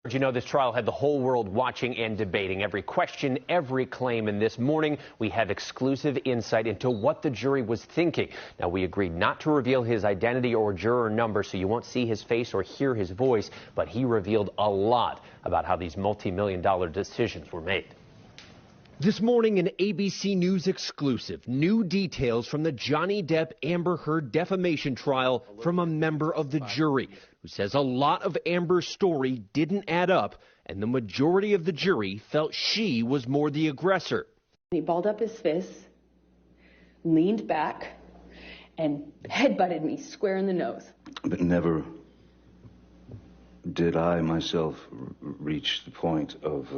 You know, this trial had the whole world watching and debating every question, every claim. And this morning, we have exclusive insight into what the jury was thinking. Now, we agreed not to reveal his identity or juror number, so you won't see his face or hear his voice. But he revealed a lot about how these multi-million-dollar decisions were made. This morning, an ABC News exclusive. New details from the Johnny Depp Amber Heard defamation trial from a member of the jury who says a lot of Amber's story didn't add up, and the majority of the jury felt she was more the aggressor. He balled up his fists, leaned back, and headbutted me square in the nose. But never did I myself reach the point of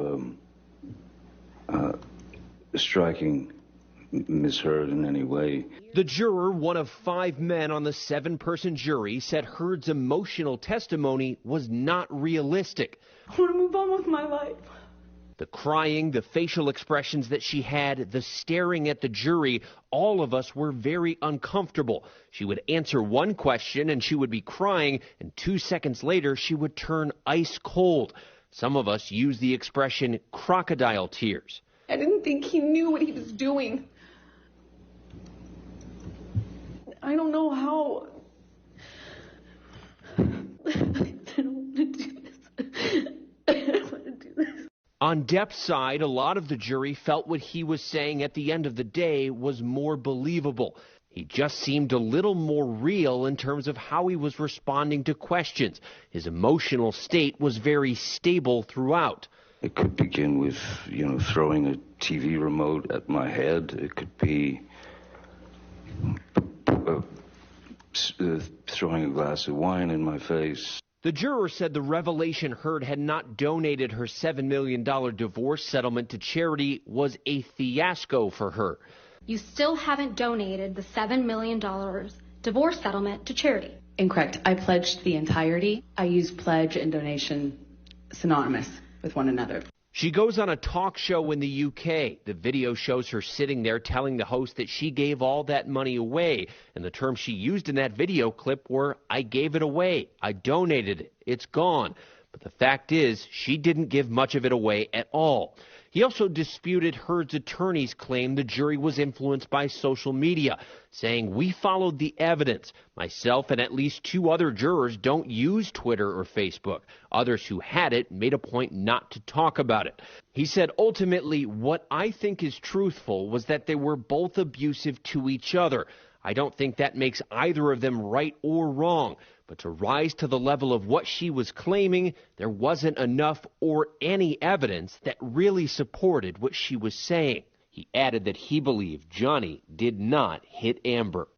striking Ms. Heard in any way. The juror, one of 5 men on the 7-person jury, said Heard's emotional testimony was not realistic. I want to move on with my life. The crying, the facial expressions that she had, the staring at the jury, all of us were very uncomfortable. She would answer one question and she would be crying, and 2 seconds later she would turn ice cold. Some of us use the expression crocodile tears. I didn't think he knew what he was doing. I don't know how. I don't want to do this. I don't want to do this. On Depp's side, a lot of the jury felt what he was saying at the end of the day was more believable. He just seemed a little more real in terms of how he was responding to questions. His emotional state was very stable throughout. It could begin with, throwing a TV remote at my head. It could be throwing a glass of wine in my face. The juror said the revelation Heard had not donated her $7 million divorce settlement to charity was a fiasco for her. You still haven't donated the $7 million divorce settlement to charity. Incorrect. I pledged the entirety. I use pledge and donation synonymous with one another. She goes on a talk show in the UK. The video shows her sitting there telling the host that she gave all that money away. And the terms she used in that video clip were, "I gave it away. I donated it. It's gone." But the fact is, she didn't give much of it away at all. He also disputed Heard's attorney's claim the jury was influenced by social media, saying, "We followed the evidence. Myself and at least 2 other jurors don't use Twitter or Facebook. Others who had it made a point not to talk about it." He said, ultimately, what I think is truthful was that they were both abusive to each other. I don't think that makes either of them right or wrong. But to rise to the level of what she was claiming, there wasn't enough or any evidence that really supported what she was saying. He added that he believed Johnny did not hit Amber.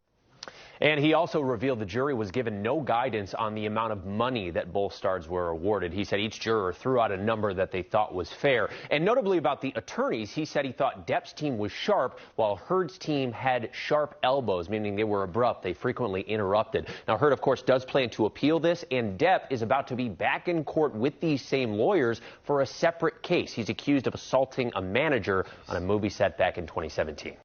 And he also revealed the jury was given no guidance on the amount of money that both stars were awarded. He said each juror threw out a number that they thought was fair. And notably about the attorneys, he said he thought Depp's team was sharp, while Heard's team had sharp elbows, meaning they were abrupt. They frequently interrupted. Now, Heard, of course, does plan to appeal this, and Depp is about to be back in court with these same lawyers for a separate case. He's accused of assaulting a manager on a movie set back in 2017.